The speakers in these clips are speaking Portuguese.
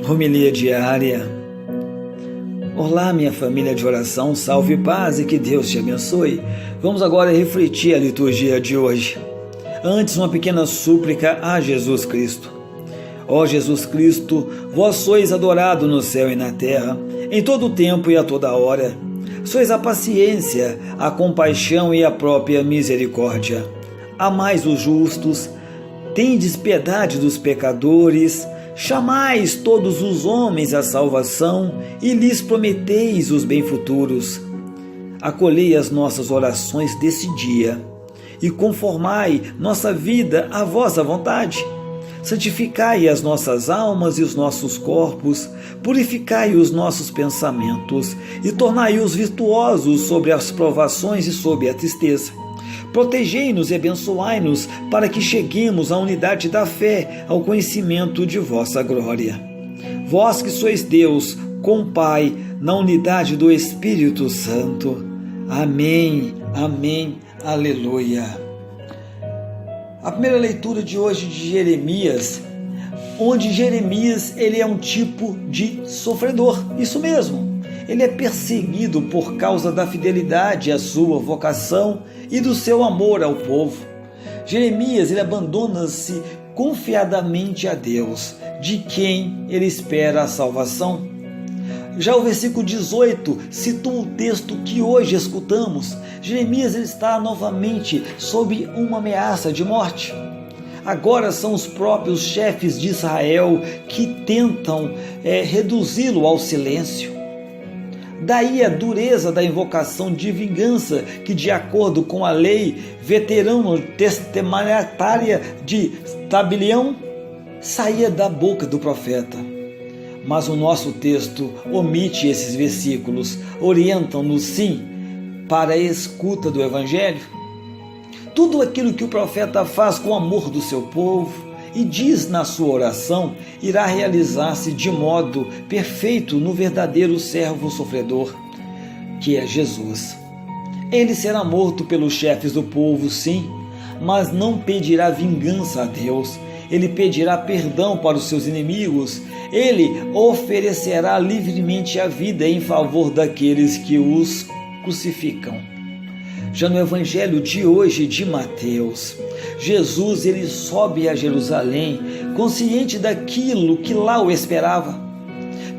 Homilia diária. Olá, minha família de oração, salve, paz e que Deus te abençoe. Vamos agora refletir a liturgia de hoje. Antes, uma pequena súplica a Jesus Cristo. Ó Jesus Cristo, vós sois adorado no céu e na terra, em todo o tempo e a toda hora. Sois a paciência, a compaixão e a própria misericórdia. Amais os justos, tendes piedade dos pecadores, chamais todos os homens à salvação e lhes prometeis os bem futuros. Acolhei as nossas orações desse dia e conformai nossa vida à vossa vontade. Santificai as nossas almas e os nossos corpos, purificai os nossos pensamentos e tornai-os virtuosos sobre as provações e sob a tristeza. Protegei-nos e abençoai-nos para que cheguemos à unidade da fé, ao conhecimento de vossa glória. Vós que sois Deus, com o Pai, na unidade do Espírito Santo. Amém, amém, aleluia. A primeira leitura de hoje de Jeremias, onde Jeremias ele é um tipo de sofredor, isso mesmo. Ele é perseguido por causa da fidelidade à sua vocação e do seu amor ao povo. Jeremias ele abandona-se confiadamente a Deus, de quem ele espera a salvação. Já o versículo 18 citou o texto que hoje escutamos. Jeremias ele está novamente sob uma ameaça de morte. Agora são os próprios chefes de Israel que tentam reduzi-lo ao silêncio. Daí a dureza da invocação de vingança que, de acordo com a lei veterano-testamentária de Tabelião, saía da boca do profeta. Mas o nosso texto omite esses versículos, orientam-nos sim para a escuta do Evangelho. Tudo aquilo que o profeta faz com o amor do seu povo e diz na sua oração, irá realizar-se de modo perfeito no verdadeiro servo sofredor, que é Jesus. Ele será morto pelos chefes do povo, sim, mas não pedirá vingança a Deus. Ele pedirá perdão para os seus inimigos. Ele oferecerá livremente a vida em favor daqueles que os crucificam. Já no Evangelho de hoje de Mateus, Jesus ele sobe a Jerusalém, consciente daquilo que lá o esperava.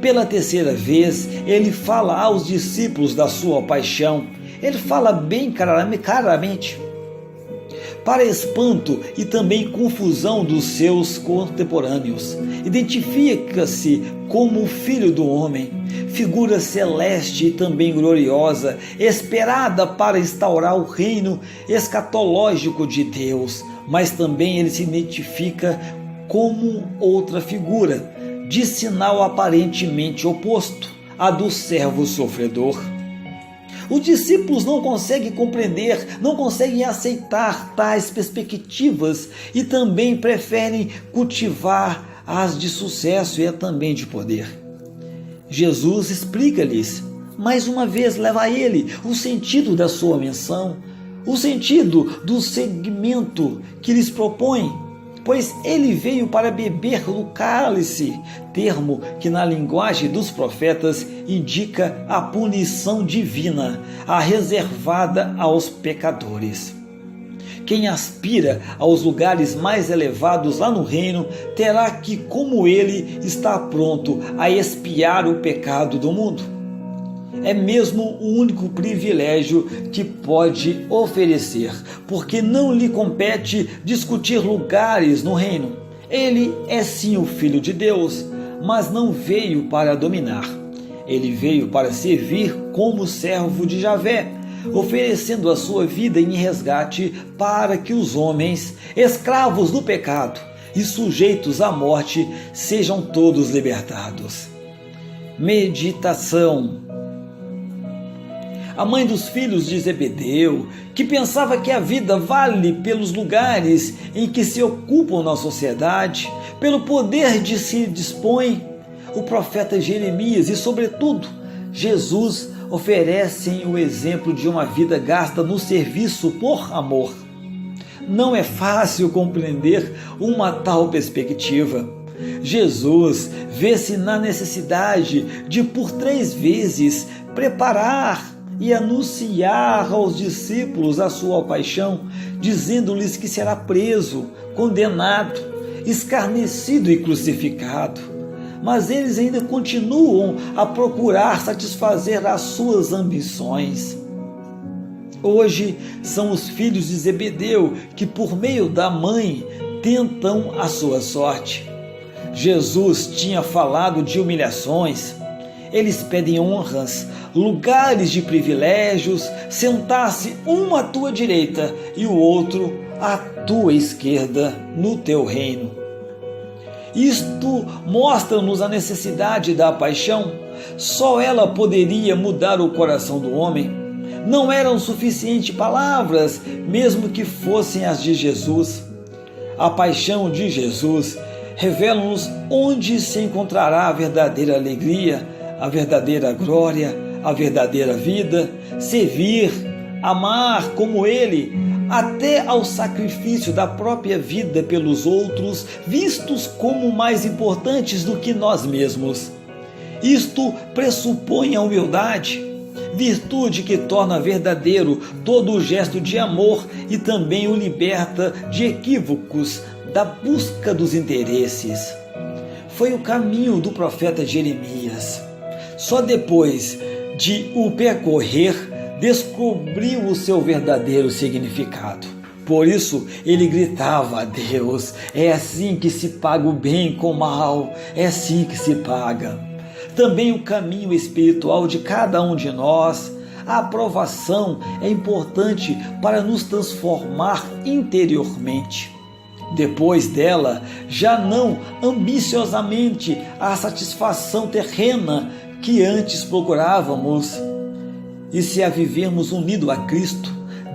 Pela terceira vez, ele fala aos discípulos da sua paixão. Ele fala bem claramente. Para espanto e também confusão dos seus contemporâneos, identifica-se como o Filho do Homem, figura celeste e também gloriosa, esperada para instaurar o reino escatológico de Deus, mas também ele se identifica como outra figura, de sinal aparentemente oposto à do servo sofredor. Os discípulos não conseguem compreender, não conseguem aceitar tais perspectivas e também preferem cultivar as de sucesso e também de poder. Jesus explica-lhes, mais uma vez leva a ele o sentido da sua menção, o sentido do segmento que lhes propõe, pois ele veio para beber do cálice, termo que na linguagem dos profetas indica a punição divina, a reservada aos pecadores. Quem aspira aos lugares mais elevados lá no reino, terá que, como ele, estar pronto a expiar o pecado do mundo. É mesmo o único privilégio que pode oferecer, porque não lhe compete discutir lugares no reino. Ele é sim o Filho de Deus, mas não veio para dominar. Ele veio para servir como servo de Javé, oferecendo a sua vida em resgate para que os homens, escravos do pecado e sujeitos à morte, sejam todos libertados. Meditação. A mãe dos filhos de Zebedeu, que pensava que a vida vale pelos lugares em que se ocupam na sociedade, pelo poder de se dispõe, o profeta Jeremias e, sobretudo, Jesus oferecem o exemplo de uma vida gasta no serviço por amor. Não é fácil compreender uma tal perspectiva, Jesus vê-se na necessidade de, por 3 vezes, preparar e anunciar aos discípulos a sua paixão, dizendo-lhes que será preso, condenado, escarnecido e crucificado. Mas eles ainda continuam a procurar satisfazer as suas ambições. Hoje são os filhos de Zebedeu que, por meio da mãe, tentam a sua sorte. Jesus tinha falado de humilhações. Eles pedem honras, lugares de privilégios, sentar-se um à tua direita e o outro à tua esquerda no teu reino. Isto mostra-nos a necessidade da paixão. Só ela poderia mudar o coração do homem. Não eram suficientes palavras, mesmo que fossem as de Jesus. A paixão de Jesus revela-nos onde se encontrará a verdadeira alegria, a verdadeira glória, a verdadeira vida, servir, amar como Ele, até ao sacrifício da própria vida pelos outros, vistos como mais importantes do que nós mesmos. Isto pressupõe a humildade, virtude que torna verdadeiro todo o gesto de amor e também o liberta de equívocos da busca dos interesses. Foi o caminho do profeta Jeremias. Só depois de o percorrer, descobriu o seu verdadeiro significado. Por isso, ele gritava a Deus: é assim que se paga o bem com o mal, é assim que se paga. Também o caminho espiritual de cada um de nós. A aprovação é importante para nos transformar interiormente. Depois dela, já não ambiciosamente a satisfação terrena que antes procurávamos. E se a vivermos unido a Cristo,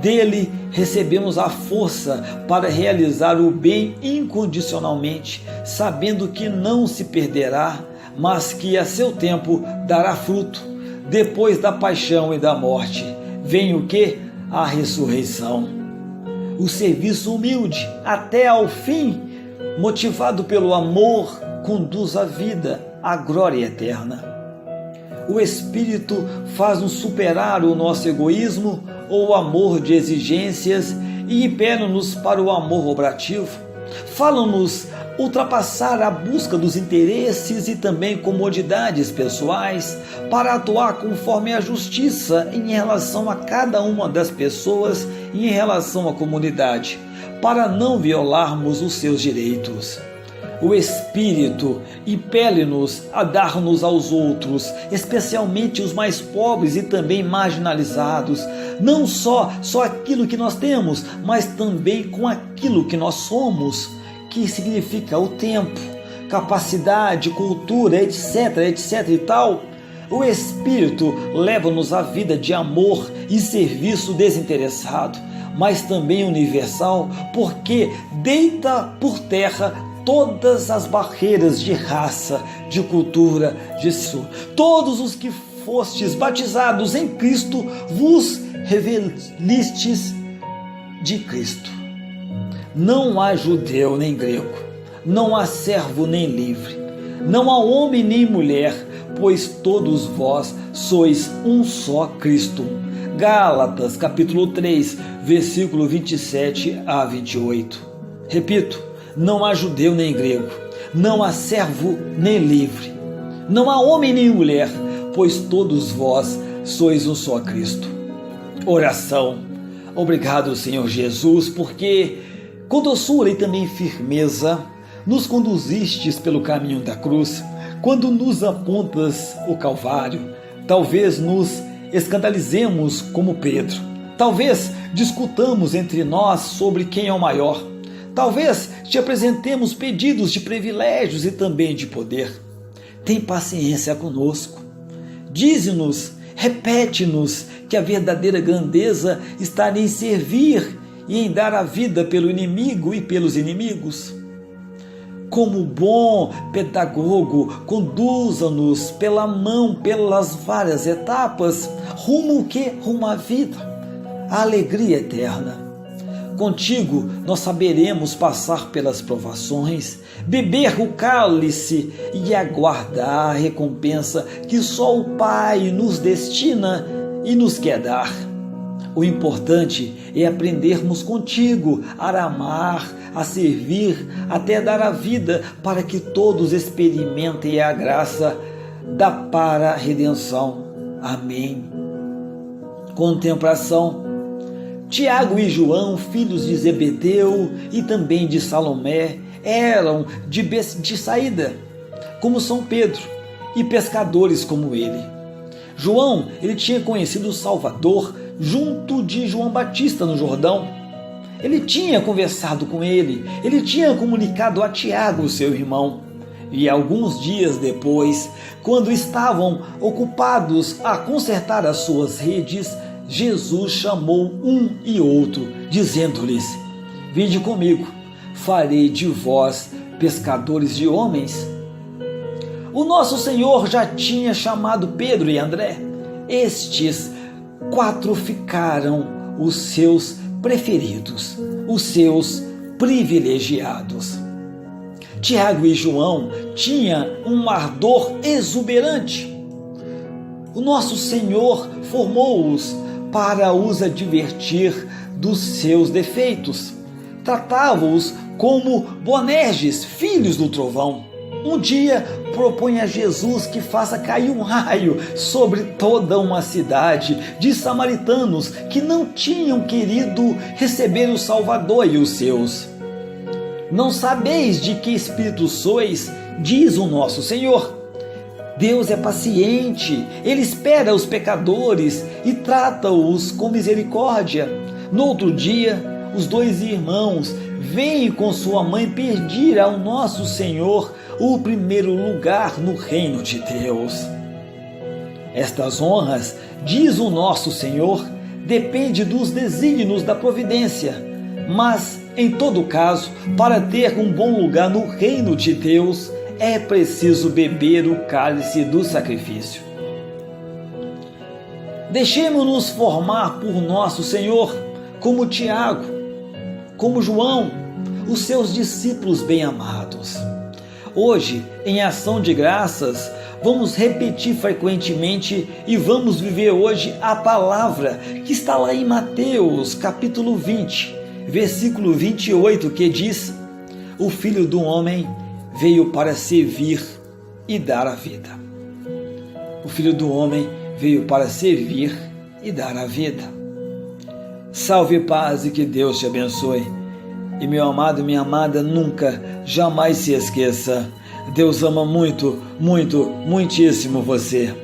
dele recebemos a força para realizar o bem incondicionalmente, sabendo que não se perderá, mas que a seu tempo dará fruto. Depois da paixão e da morte, vem o quê? A ressurreição. O serviço humilde até ao fim, motivado pelo amor, conduz à vida, à glória eterna. O Espírito faz-nos superar o nosso egoísmo ou amor de exigências e impele-nos para o amor obrativo. Fala-nos ultrapassar a busca dos interesses e também comodidades pessoais para atuar conforme a justiça em relação a cada uma das pessoas e em relação à comunidade, para não violarmos os seus direitos. O Espírito impele-nos a dar-nos aos outros, especialmente os mais pobres e também marginalizados, não só aquilo que nós temos, mas também com aquilo que nós somos, que significa o tempo, capacidade, cultura, etc e tal. O Espírito leva-nos à vida de amor e serviço desinteressado, mas também universal, porque deita por terra todas as barreiras de raça, de cultura, de sul. Todos os que fostes batizados em Cristo, vos revelistes de Cristo. Não há judeu nem grego, não há servo nem livre, não há homem nem mulher, pois todos vós sois um só Cristo. Gálatas, capítulo 3, versículo 27 a 28. Repito, não há judeu nem grego, não há servo nem livre, não há homem nem mulher, pois todos vós sois um só Cristo. Oração. Obrigado, Senhor Jesus, porque com doçura e também firmeza nos conduzistes pelo caminho da cruz. Quando nos apontas o Calvário, talvez nos escandalizemos como Pedro, talvez discutamos entre nós sobre quem é o maior, talvez te apresentemos pedidos de privilégios e também de poder. Tem paciência conosco. Dize-nos, repete-nos que a verdadeira grandeza está em servir e em dar a vida pelo inimigo e pelos inimigos. Como bom pedagogo, conduza-nos pela mão pelas várias etapas, rumo o quê? Rumo à vida, à alegria eterna. Contigo nós saberemos passar pelas provações, beber o cálice e aguardar a recompensa que só o Pai nos destina e nos quer dar. O importante é aprendermos contigo a amar, a servir, até dar a vida para que todos experimentem a graça da para a redenção. Amém. Contemplação. Tiago e João, filhos de Zebedeu e também de Salomé, eram de saída, como São Pedro, e pescadores como ele. João, ele tinha conhecido o Salvador junto de João Batista no Jordão. Ele tinha conversado com ele tinha comunicado a Tiago, seu irmão. E alguns dias depois, quando estavam ocupados a consertar as suas redes, Jesus chamou um e outro, dizendo-lhes: vinde comigo, farei de vós pescadores de homens. O nosso Senhor já tinha chamado Pedro e André. Estes 4 ficaram os seus preferidos, os seus privilegiados. Tiago e João tinham um ardor exuberante. O nosso Senhor formou-os para os advertir dos seus defeitos. Tratava-os como Boanerges, filhos do trovão. Um dia propõe a Jesus que faça cair um raio sobre toda uma cidade de samaritanos que não tinham querido receber o Salvador e os seus. Não sabeis de que espírito sois, diz o nosso Senhor. Deus é paciente, Ele espera os pecadores e trata-os com misericórdia. No outro dia, os 2 irmãos vêm com sua mãe pedir ao nosso Senhor o primeiro lugar no reino de Deus. Estas honras, diz o nosso Senhor, depende dos desígnios da providência, mas, em todo caso, para ter um bom lugar no reino de Deus, é preciso beber o cálice do sacrifício. Deixemos-nos formar por nosso Senhor, como Tiago, como João, os seus discípulos bem-amados. Hoje, em ação de graças, vamos repetir frequentemente e vamos viver hoje a palavra que está lá em Mateus, capítulo 20, versículo 28, que diz: o Filho do Homem veio para servir e dar a vida. O Filho do Homem veio para servir e dar a vida. Salve, paz, e que Deus te abençoe. E meu amado e minha amada, nunca, jamais se esqueça, Deus ama muito, muito, muitíssimo você.